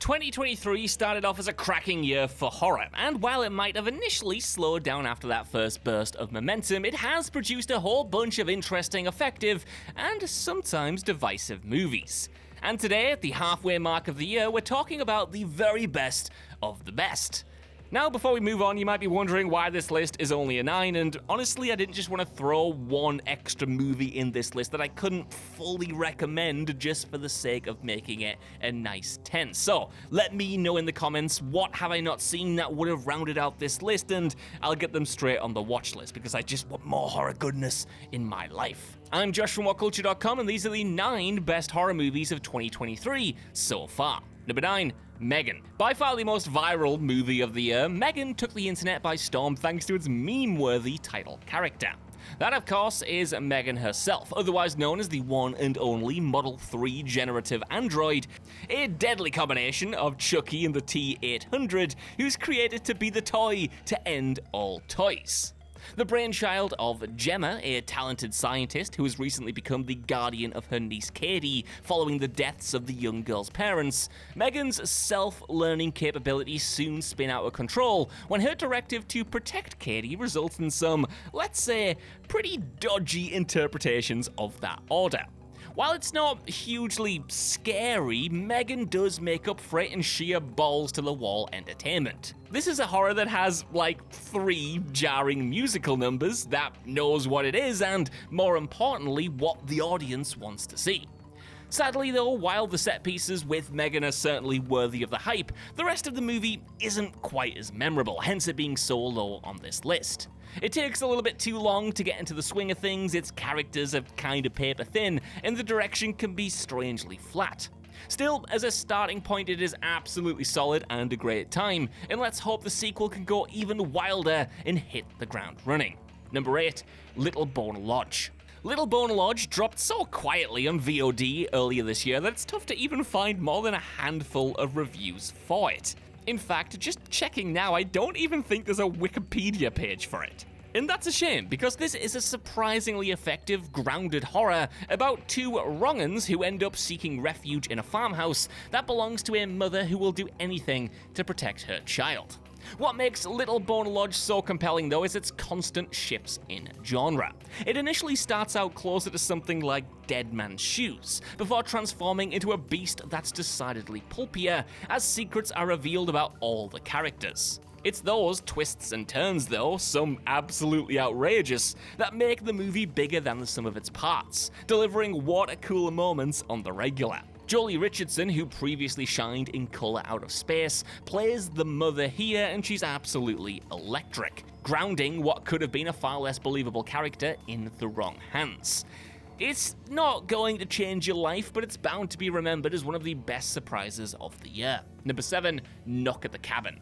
2023 started off as a cracking year for horror, and while it might have initially slowed down after that first burst of momentum, it has produced a whole bunch of interesting, effective, and sometimes divisive movies. And today, at the halfway mark of the year, we're talking about the very best of the best. Now, before we move on, you might be wondering why this list is only a 9, and honestly, I didn't just want to throw one extra movie in this list that I couldn't fully recommend just for the sake of making it a nice 10. So, let me know in the comments, what have I not seen that would have rounded out this list, and I'll get them straight on the watch list, because I just want more horror goodness in my life. I'm Josh from WhatCulture.com, and these are the 9 best horror movies of 2023 so far. Number 9, Megan. By far the most viral movie of the year, Megan took the internet by storm thanks to its meme-worthy title character. That, of course, is Megan herself, otherwise known as the one and only Model 3 generative android, a deadly combination of Chucky and the T-800, who's created to be the toy to end all toys. The brainchild of Gemma, a talented scientist who has recently become the guardian of her niece Katie following the deaths of the young girl's parents, Megan's self-learning capabilities soon spin out of control when her directive to protect Katie results in some, let's say, pretty dodgy interpretations of that order. While it's not hugely scary, Megan does make up for it in sheer balls-to-the-wall entertainment. This is a horror that has, like, 3 jarring musical numbers, that knows what it is, and, more importantly, what the audience wants to see. Sadly though, while the set pieces with Megan are certainly worthy of the hype, the rest of the movie isn't quite as memorable, hence it being so low on this list. It takes a little bit too long to get into the swing of things, its characters are kinda paper thin, and the direction can be strangely flat. Still, as a starting point, it is absolutely solid and a great time, and let's hope the sequel can go even wilder and hit the ground running. Number 8, Little Bone Lodge. Little Bone Lodge dropped so quietly on VOD earlier this year that it's tough to even find more than a handful of reviews for it. In fact, just checking now, I don't even think there's a Wikipedia page for it. And that's a shame, because this is a surprisingly effective, grounded horror about 2 wrong'uns who end up seeking refuge in a farmhouse that belongs to a mother who will do anything to protect her child. What makes Little Bone Lodge so compelling, though, is its constant shifts in genre. It initially starts out closer to something like Dead Man's Shoes, before transforming into a beast that's decidedly pulpier, as secrets are revealed about all the characters. It's those twists and turns, though, some absolutely outrageous, that make the movie bigger than the sum of its parts, delivering water-cooler moments on the regular. Jolie Richardson, who previously shined in Colour Out of Space, plays the mother here, and she's absolutely electric, grounding what could have been a far less believable character in the wrong hands. It's not going to change your life, but it's bound to be remembered as one of the best surprises of the year. Number 7, Knock at the Cabin.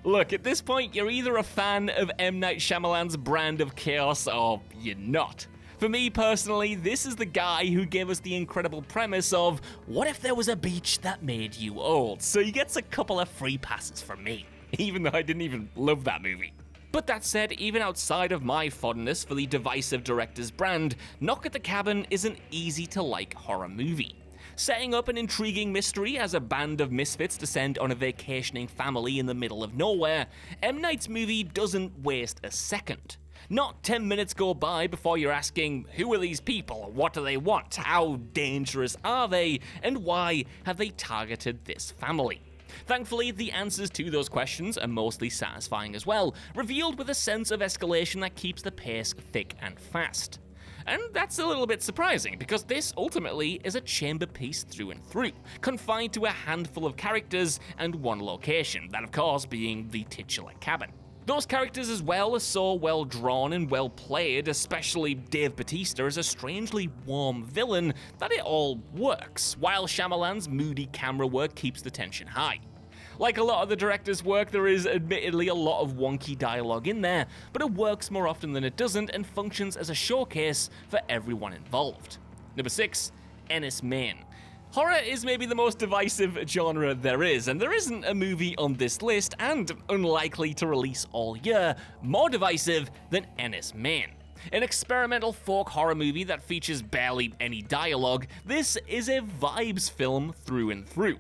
Look, at this point, you're either a fan of M. Night Shyamalan's brand of chaos, or you're not. For me personally, this is the guy who gave us the incredible premise of, what if there was a beach that made you old? So he gets a couple of free passes from me, even though I didn't even love that movie. But that said, even outside of my fondness for the divisive director's brand, Knock at the Cabin is an easy-to-like horror movie. Setting up an intriguing mystery as a band of misfits descend on a vacationing family in the middle of nowhere, M. Night's movie doesn't waste a second. Not 10 minutes go by before you're asking, who are these people? What do they want? How dangerous are they? And why have they targeted this family? Thankfully, the answers to those questions are mostly satisfying as well, revealed with a sense of escalation that keeps the pace thick and fast. And that's a little bit surprising, because this ultimately is a chamber piece through and through, confined to a handful of characters and one location, that of course being the titular cabin. Those characters as well are so well drawn and well played, especially Dave Bautista as a strangely warm villain, that it all works, while Shyamalan's moody camera work keeps the tension high. Like a lot of the director's work, there is admittedly a lot of wonky dialogue in there, but it works more often than it doesn't and functions as a showcase for everyone involved. Number 6, Ennis Man. Horror is maybe the most divisive genre there is, and there isn't a movie on this list, and unlikely to release all year, more divisive than Ennis Man. An experimental folk horror movie that features barely any dialogue, this is a vibes film through and through.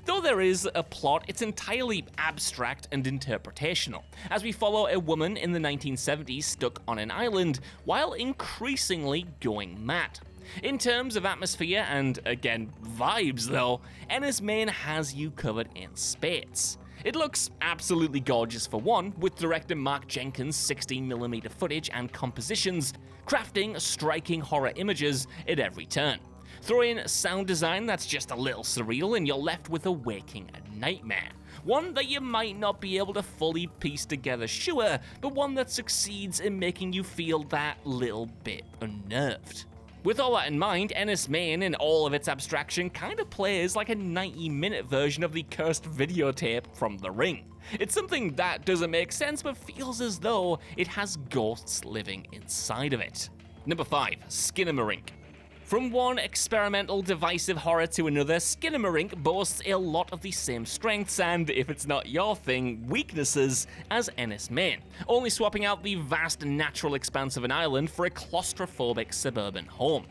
Though there is a plot, it's entirely abstract and interpretational, as we follow a woman in the 1970s stuck on an island while increasingly going mad. In terms of atmosphere and, again, vibes though, Ennis Man has you covered in spades. It looks absolutely gorgeous for one, with director Mark Jenkins' 16mm footage and compositions, crafting striking horror images at every turn. Throw in sound design that's just a little surreal and you're left with a waking nightmare. One that you might not be able to fully piece together, sure, but one that succeeds in making you feel that little bit unnerved. With all that in mind, Ennis Man, in all of its abstraction, kind of plays like a 90-minute version of the cursed videotape from The Ring. It's something that doesn't make sense, but feels as though it has ghosts living inside of it. Number 5. Skinnamarink. From one experimental divisive horror to another, Skinnamarink boasts a lot of the same strengths and, if it's not your thing, weaknesses as Ennis Man, only swapping out the vast natural expanse of an island for a claustrophobic suburban home.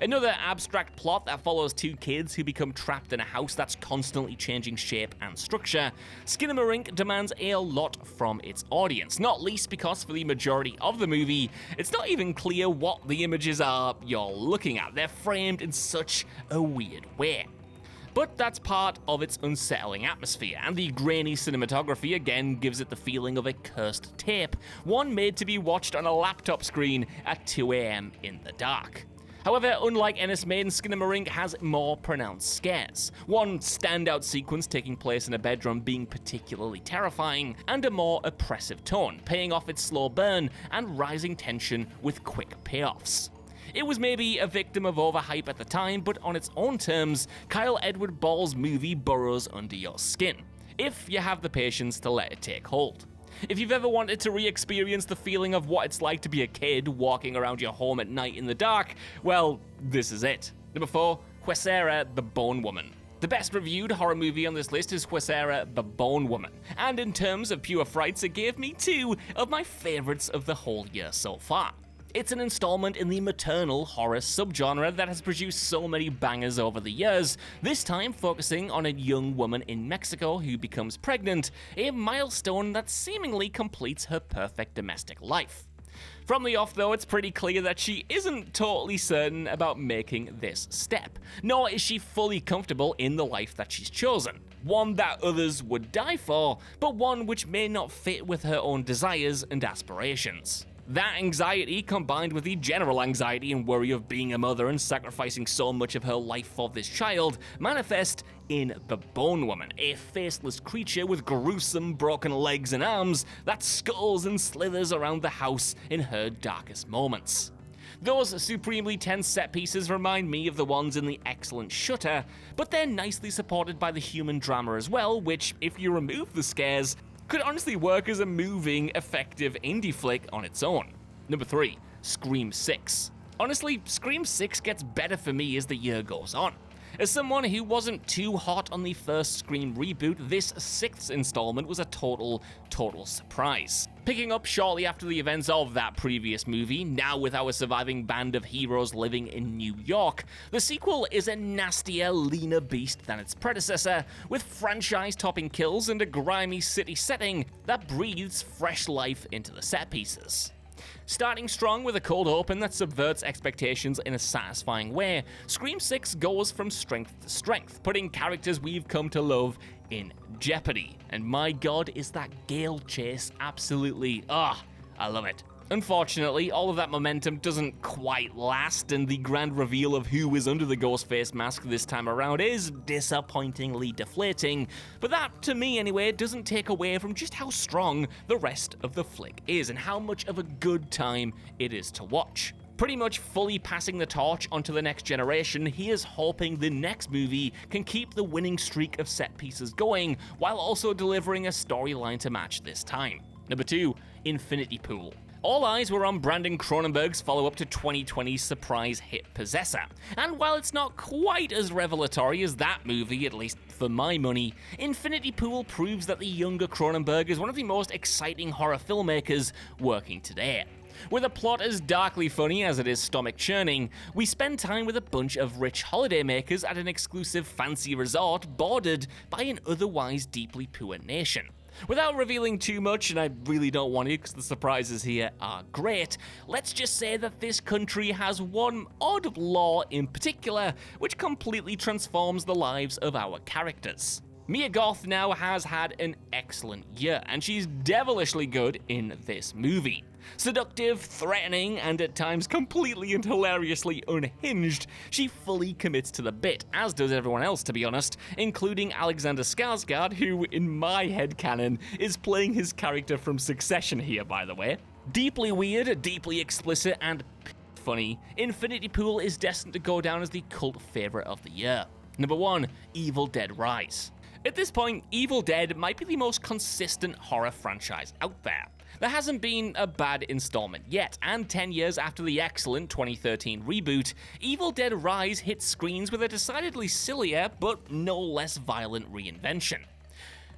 Another abstract plot that follows two kids who become trapped in a house that's constantly changing shape and structure, Skinnamarink demands a lot from its audience, not least because for the majority of the movie, it's not even clear what the images are you're looking at. They're framed in such a weird way. But that's part of its unsettling atmosphere, and the grainy cinematography again gives it the feeling of a cursed tape, one made to be watched on a laptop screen at 2 AM in the dark. However, unlike Ennis Man, Skinnamarink has more pronounced scares. One standout sequence taking place in a bedroom being particularly terrifying, and a more oppressive tone, paying off its slow burn and rising tension with quick payoffs. It was maybe a victim of overhype at the time, but on its own terms, Kyle Edward Ball's movie burrows under your skin, if you have the patience to let it take hold. If you've ever wanted to re-experience the feeling of what it's like to be a kid walking around your home at night in the dark, well, this is it. Number 4, Huesera the Bone Woman. The best reviewed horror movie on this list is Huesera the Bone Woman, and in terms of pure frights, it gave me 2 of my favorites of the whole year so far. It's an installment in the maternal horror subgenre that has produced so many bangers over the years, this time focusing on a young woman in Mexico who becomes pregnant, a milestone that seemingly completes her perfect domestic life. From the off though, it's pretty clear that she isn't totally certain about making this step, nor is she fully comfortable in the life that she's chosen. One that others would die for, but one which may not fit with her own desires and aspirations. That anxiety, combined with the general anxiety and worry of being a mother and sacrificing so much of her life for this child, manifest in the Bone Woman, a faceless creature with gruesome broken legs and arms that skulls and slithers around the house in her darkest moments. Those supremely tense set pieces remind me of the ones in the excellent Shutter, but they're nicely supported by the human drama as well, which, if you remove the scares, could honestly work as a moving, effective indie flick on its own. Number 3, Scream 6. Honestly, Scream 6 gets better for me as the year goes on. As someone who wasn't too hot on the first Scream reboot, this 6th installment was a total surprise. Picking up shortly after the events of that previous movie, now with our surviving band of heroes living in New York, the sequel is a nastier, leaner beast than its predecessor, with franchise-topping kills and a grimy city setting that breathes fresh life into the set pieces. Starting strong with a cold open that subverts expectations in a satisfying way, Scream 6 goes from strength to strength, putting characters we've come to love in jeopardy. And my god, is that Gale chase absolutely, I love it. Unfortunately, all of that momentum doesn't quite last, and the grand reveal of who is under the Ghostface mask this time around is disappointingly deflating, but that, to me anyway, doesn't take away from just how strong the rest of the flick is and how much of a good time it is to watch. Pretty much fully passing the torch onto the next generation, here's hoping the next movie can keep the winning streak of set pieces going, while also delivering a storyline to match this time. Number 2, Infinity Pool. All eyes were on Brandon Cronenberg's follow-up to 2020's surprise hit Possessor, and while it's not quite as revelatory as that movie, at least for my money, Infinity Pool proves that the younger Cronenberg is one of the most exciting horror filmmakers working today. With a plot as darkly funny as it is stomach-churning, we spend time with a bunch of rich holidaymakers at an exclusive fancy resort bordered by an otherwise deeply poor nation. Without revealing too much, and I really don't want to because the surprises here are great, let's just say that this country has one odd law in particular which completely transforms the lives of our characters. Mia Goth now has had an excellent year, and she's devilishly good in this movie. Seductive, threatening, and at times completely and hilariously unhinged, she fully commits to the bit, as does everyone else to be honest, including Alexander Skarsgård, who, in my headcanon, is playing his character from Succession here, by the way. Deeply weird, deeply explicit, and funny, Infinity Pool is destined to go down as the cult favourite of the year. Number 1, Evil Dead Rise. At this point, Evil Dead might be the most consistent horror franchise out there. There hasn't been a bad installment yet, and 10 years after the excellent 2013 reboot, Evil Dead Rise hit screens with a decidedly sillier but no less violent reinvention.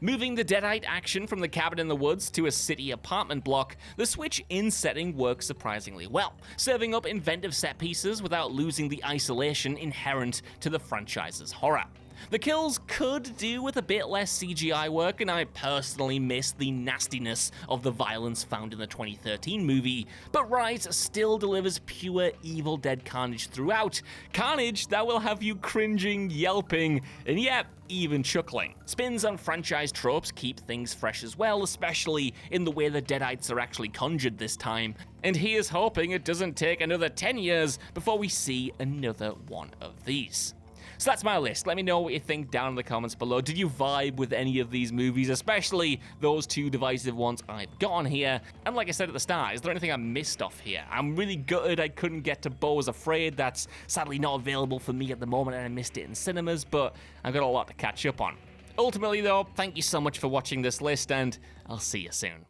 Moving the Deadite action from the cabin in the woods to a city apartment block, the switch in setting works surprisingly well, serving up inventive set pieces without losing the isolation inherent to the franchise's horror. The kills could do with a bit less CGI work, and I personally miss the nastiness of the violence found in the 2013 movie, but Rise still delivers pure Evil Dead carnage throughout. Carnage that will have you cringing, yelping, and yeah, even chuckling. Spins on franchise tropes keep things fresh as well, especially in the way the Deadites are actually conjured this time, and he is hoping it doesn't take another 10 years before we see another one of these. So that's my list. Let me know what you think down in the comments below. Did you vibe with any of these movies, especially those two divisive ones I've got on here? And like I said at the start, is there anything I missed off here? I'm really gutted I couldn't get to Beau Was Afraid. That's sadly not available for me at the moment, and I missed it in cinemas, but I've got a lot to catch up on. Ultimately though, thank you so much for watching this list, and I'll see you soon.